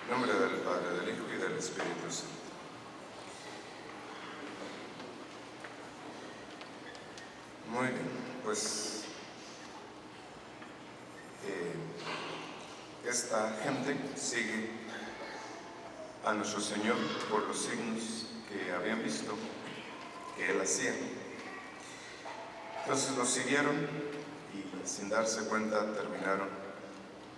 En nombre del Padre, del Hijo y del Espíritu Santo. Muy bien, pues esta gente sigue a nuestro Señor por los signos que habían visto que Él hacía. Entonces lo siguieron y sin darse cuenta terminaron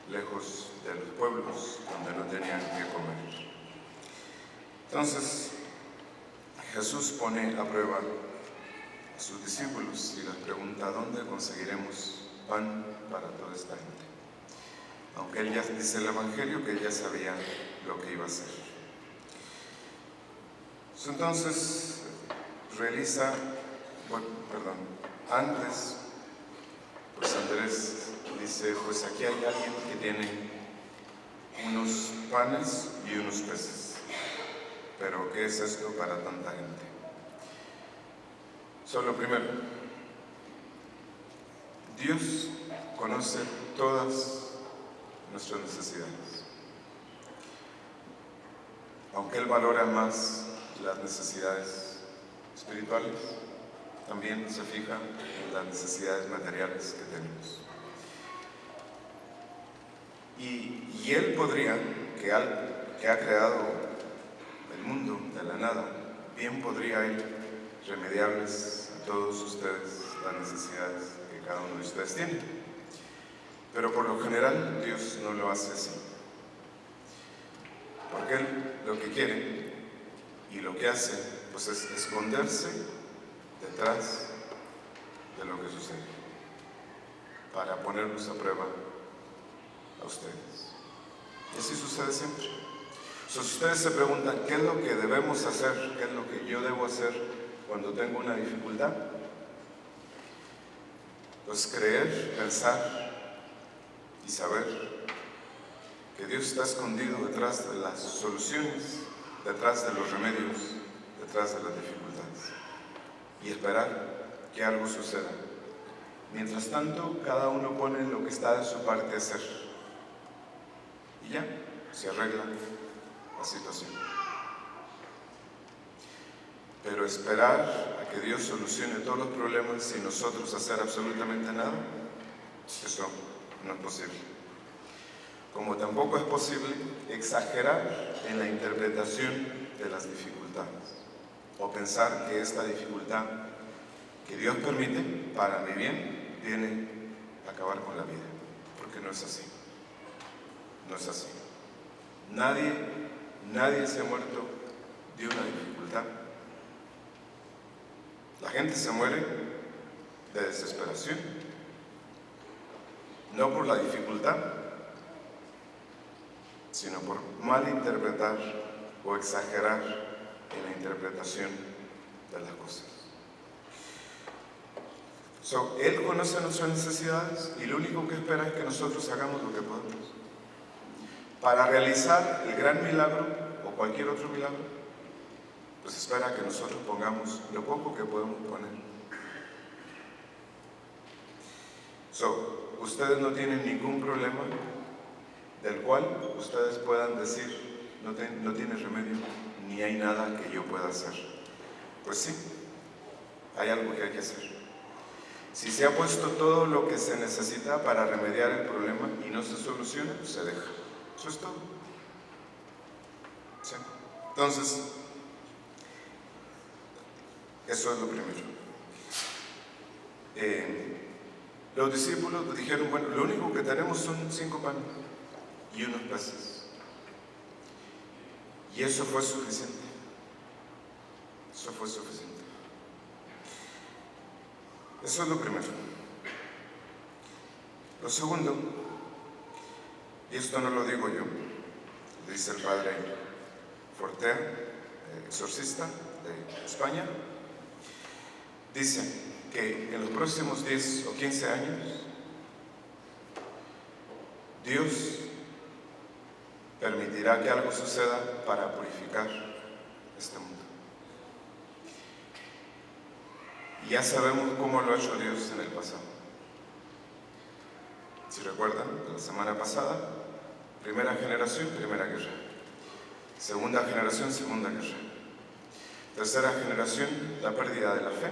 lejos de los pueblos donde no tenían que comer. Entonces Jesús pone a prueba a sus discípulos y les pregunta: ¿dónde conseguiremos pan para toda esta gente? Aunque Él ya dice el Evangelio que Él ya sabía lo que iba a hacer. Entonces antes, pues Andrés dice: pues aquí hay alguien que tiene unos panes y unos peces, pero ¿qué es esto para tanta gente? Solo primero, Dios conoce todas nuestras necesidades. Aunque Él valora más las necesidades espirituales, también se fija en las necesidades materiales que tenemos. Y Él podría, que ha creado el mundo de la nada, bien podría Él remediarles a todos ustedes las necesidades que cada uno de ustedes tiene. Pero por lo general Dios no lo hace así. Porque Él lo que quiere y lo que hace pues es esconderse detrás de lo que sucede para ponernos a prueba a ustedes. Y así sucede siempre. Si ustedes se preguntan qué es lo que debemos hacer, qué es lo que yo debo hacer cuando tengo una dificultad, pues creer, pensar y saber que Dios está escondido detrás de las soluciones, detrás de los remedios, detrás de las dificultades, y esperar que algo suceda. Mientras tanto, cada uno pone lo que está de su parte a hacer y ya se arregla la situación. Pero esperar a que Dios solucione todos los problemas sin nosotros hacer absolutamente nada, eso no es posible. Como tampoco es posible exagerar en la interpretación de las dificultades o pensar que esta dificultad que Dios permite para mi bien viene a acabar con la vida, porque no es así. No es así. Nadie se ha muerto de una dificultad. La gente se muere de desesperación, no por la dificultad, sino por malinterpretar o exagerar en la interpretación de las cosas. Él conoce nuestras necesidades y lo único que espera es que nosotros hagamos lo que podemos. Para realizar el gran milagro o cualquier otro milagro, pues espera que nosotros pongamos lo poco que podemos poner. Ustedes no tienen ningún problema del cual ustedes puedan decir: no tiene remedio, ni hay nada que yo pueda hacer. Pues sí, hay algo que hay que hacer. Si se ha puesto todo lo que se necesita para remediar el problema y no se soluciona, pues se deja. Eso es todo. ¿Sí? Entonces, eso es lo primero. Los discípulos dijeron: bueno, lo único que tenemos son 5 panes y unos peces. Y eso fue suficiente. Eso fue suficiente. Eso es lo primero. Lo segundo, y esto no lo digo yo, lo dice el padre Fortea, exorcista de España, dice que en los próximos 10 o 15 años Dios permitirá que algo suceda para purificar este mundo. Y ya sabemos cómo lo ha hecho Dios en el pasado. Si recuerdan, la semana pasada, primera generación, primera guerra. Segunda generación, segunda guerra. Tercera generación, la pérdida de la fe,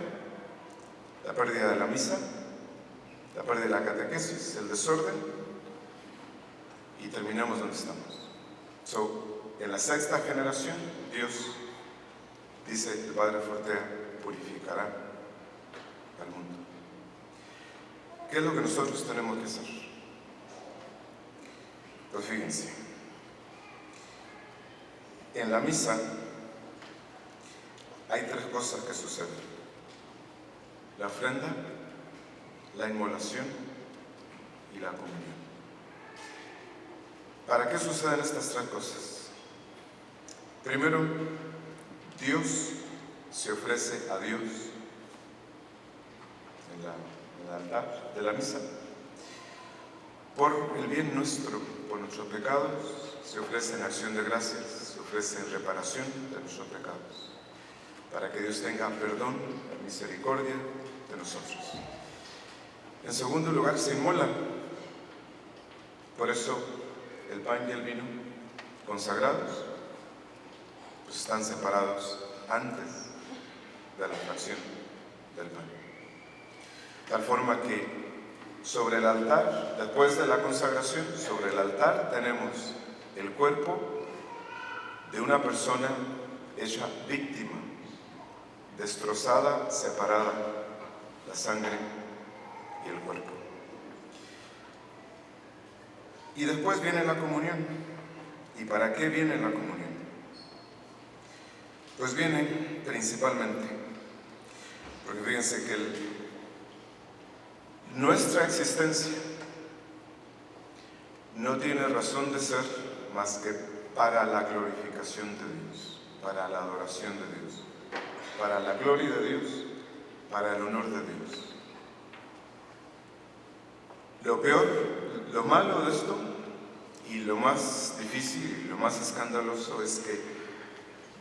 la pérdida de la misa, la pérdida de la catequesis, el desorden, y terminamos donde estamos. En la sexta generación, Dios, dice el Padre Fortea, purificará al mundo. ¿Qué es lo que nosotros tenemos que hacer? Pues fíjense, en la misa hay tres cosas que suceden: la ofrenda, la inmolación y la comunión. ¿Para qué suceden estas tres cosas? Primero, Dios se ofrece a Dios en el altar de la misa. Por el bien nuestro, por nuestros pecados, se ofrece en acción de gracias, se ofrece en reparación de nuestros pecados, para que Dios tenga perdón, misericordia de nosotros. En segundo lugar, se inmola. Por eso el pan y el vino consagrados pues están separados antes de la fracción del pan. Tal forma que sobre el altar, después de la consagración, sobre el altar tenemos el cuerpo de una persona hecha víctima, destrozada, separada, la sangre y el cuerpo. Y después viene la comunión. ¿Y para qué viene la comunión? Pues viene principalmente porque fíjense que nuestra existencia no tiene razón de ser más que para la glorificación de Dios, para la adoración de Dios, para la gloria de Dios, para el honor de Dios. Lo peor, lo malo de esto, y lo más difícil y lo más escandaloso, es que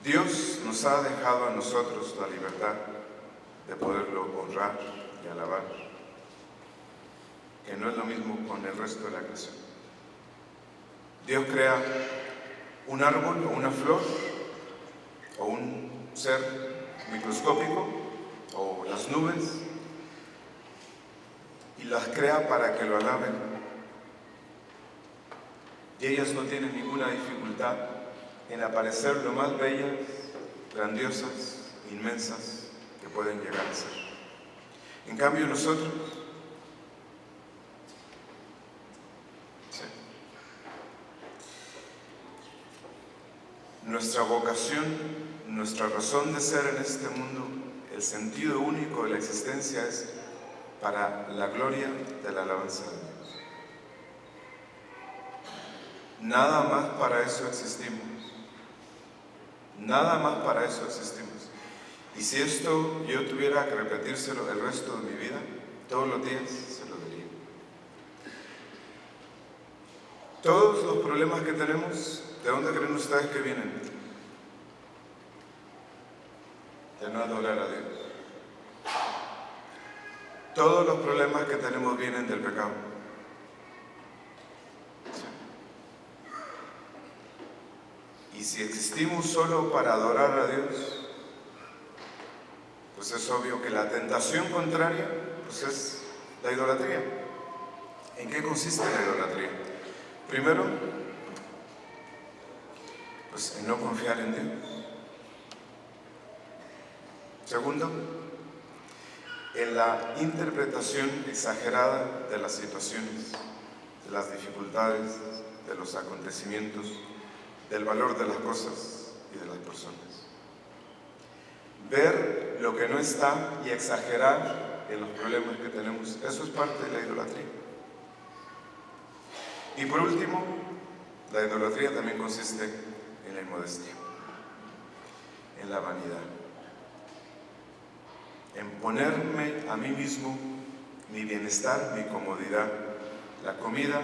Dios nos ha dejado a nosotros la libertad de poderlo honrar y alabar, que no es lo mismo con el resto de la creación. Dios crea un árbol o una flor o un ser microscópico o las nubes y las crea para que lo alaben. Y ellas no tienen ninguna dificultad en aparecer lo más bellas, grandiosas, inmensas que pueden llegar a ser. En cambio nosotros, nuestra vocación, nuestra razón de ser en este mundo, el sentido único de la existencia es para la gloria de la alabanza de Dios. Nada más para eso existimos. Nada más para eso existimos. Y si esto yo tuviera que repetírselo el resto de mi vida, todos los días se lo diría. Todos los problemas que tenemos, ¿de dónde creen ustedes que vienen? De no adorar a Dios. Todos los problemas que tenemos vienen del pecado. Y si existimos solo para adorar a Dios, pues es obvio que la tentación contraria pues es la idolatría. ¿En qué consiste la idolatría? Primero, pues en no confiar en Dios. Segundo, en la interpretación exagerada de las situaciones, de las dificultades, de los acontecimientos, del valor de las cosas y de las personas. Ver lo que no está y exagerar en los problemas que tenemos, eso es parte de la idolatría. Y por último, la idolatría también consiste en la inmodestia, en la vanidad, en ponerme a mí mismo mi bienestar, mi comodidad, la comida,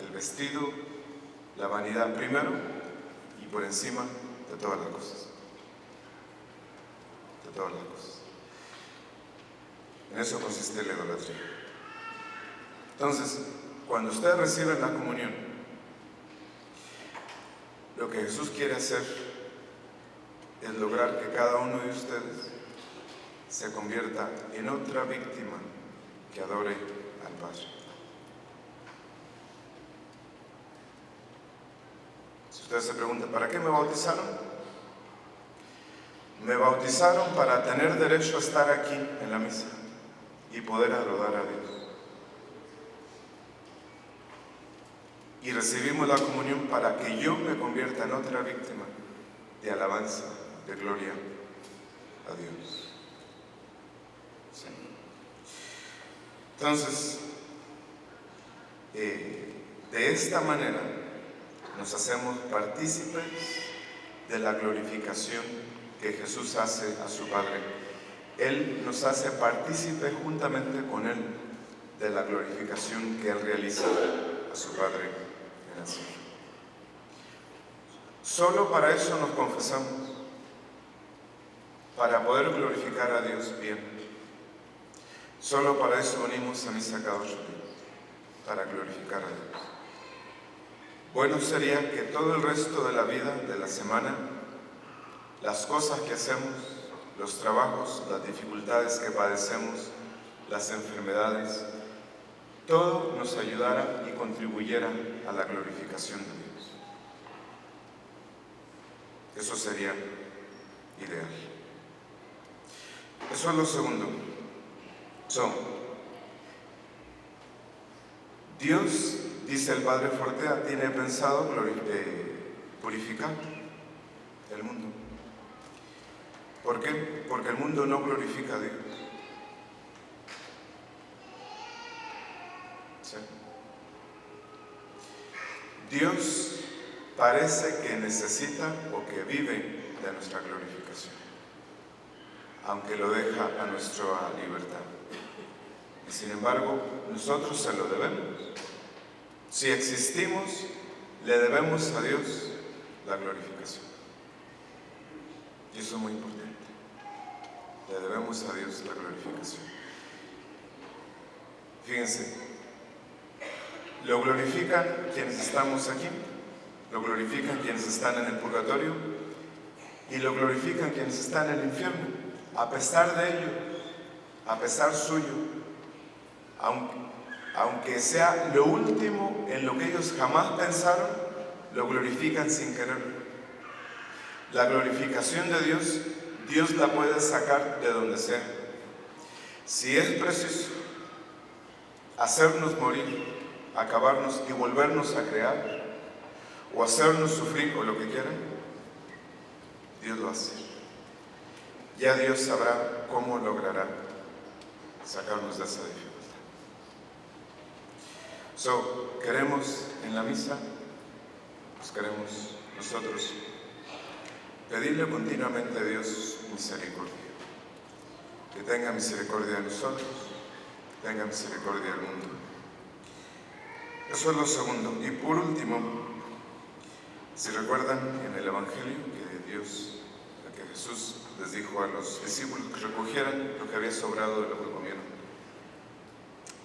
el vestido, la vanidad primero y por encima de todas las cosas. De todas las cosas. En eso consiste la idolatría. Entonces, cuando ustedes reciben la comunión, Lo que Jesús quiere hacer es lograr que cada uno de ustedes se convierta en otra víctima que adore al Padre. Si ustedes se preguntan, ¿para qué me bautizaron? Me bautizaron para tener derecho a estar aquí en la misa y poder adorar a Dios. Y recibimos la comunión para que yo me convierta en otra víctima de alabanza, de gloria a Dios. ¿Sí? Entonces, de esta manera nos hacemos partícipes de la glorificación que Jesús hace a su Padre. Él nos hace partícipes juntamente con Él de la glorificación que Él realiza a su Padre en el cielo. Solo para eso nos confesamos, para poder glorificar a Dios bien. Solo para eso venimos a misa cada 8 días, para glorificar a Dios. Bueno sería que todo el resto de la vida, de la semana, las cosas que hacemos, los trabajos, las dificultades que padecemos, las enfermedades, todo nos ayudara y contribuyera a la glorificación de Dios. Eso sería ideal. Eso es lo segundo. Dios, dice el Padre Fortea, tiene pensado purificar el mundo. ¿Por qué? Porque el mundo no glorifica a Dios. ¿Sí? Dios parece que necesita o que vive de nuestra glorificación, aunque lo deja a nuestra libertad. Y sin embargo, nosotros se lo debemos. Si existimos, le debemos a Dios la glorificación. Y eso es muy importante. Le debemos a Dios la glorificación. Fíjense, lo glorifican quienes estamos aquí, lo glorifican quienes están en el purgatorio y lo glorifican quienes están en el infierno. A pesar de ello, a pesar suyo, aunque sea lo último en lo que ellos jamás pensaron, lo glorifican sin querer. La glorificación de Dios, Dios la puede sacar de donde sea. Si es preciso hacernos morir, acabarnos y volvernos a crear, o hacernos sufrir o lo que quieran, Dios lo hace. Ya Dios sabrá cómo logrará sacarnos de esa dificultad. Queremos en la misa, pues queremos nosotros pedirle continuamente a Dios misericordia. Que tenga misericordia de nosotros, que tenga misericordia del mundo. Eso es lo segundo. Y por último, si recuerdan en el Evangelio que Jesús les dijo a los discípulos que recogieran lo que había sobrado de lo que comieron.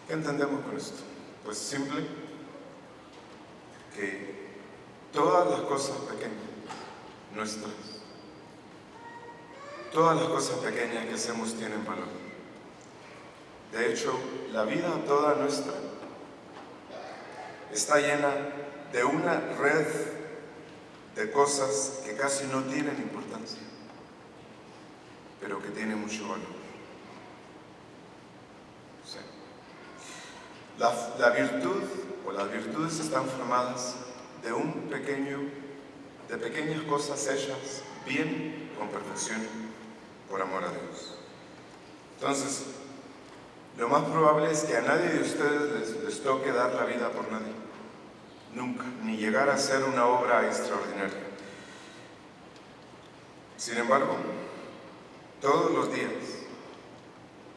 ¿Qué entendemos con esto? Pues simple, que todas las cosas pequeñas nuestras, todas las cosas pequeñas que hacemos tienen valor. De hecho, la vida toda nuestra está llena de una red de cosas que casi no tienen importancia, pero que tienen mucho valor. Sí. La virtud o las virtudes están formadas de pequeñas cosas hechas bien, con perfección, por amor a Dios. Entonces, lo más probable es que a nadie de ustedes les toque dar la vida por nadie. Nunca, ni llegar a hacer una obra extraordinaria. Sin embargo, todos los días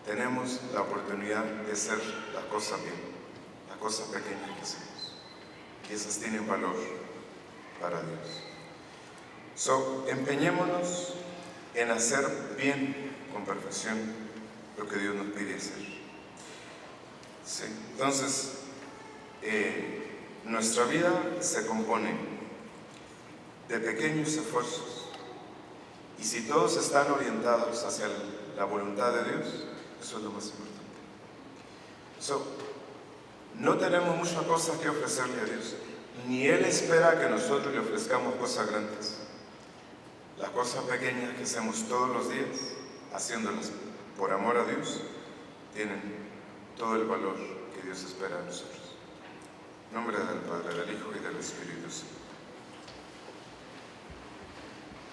tenemos la oportunidad de hacer las cosas bien, las cosas pequeñas que hacemos. Y esas tienen valor para Dios. Empeñémonos en hacer bien, con perfección, lo que Dios nos pide hacer. Sí. Entonces, nuestra vida se compone de pequeños esfuerzos. Y si todos están orientados hacia la voluntad de Dios, eso es lo más importante. No tenemos muchas cosas que ofrecerle a Dios, ni Él espera que nosotros le ofrezcamos cosas grandes. Las cosas pequeñas que hacemos todos los días, haciéndolas por amor a Dios, tienen todo el valor que Dios espera de nosotros. En nombre del Padre, del Hijo y del Espíritu Santo.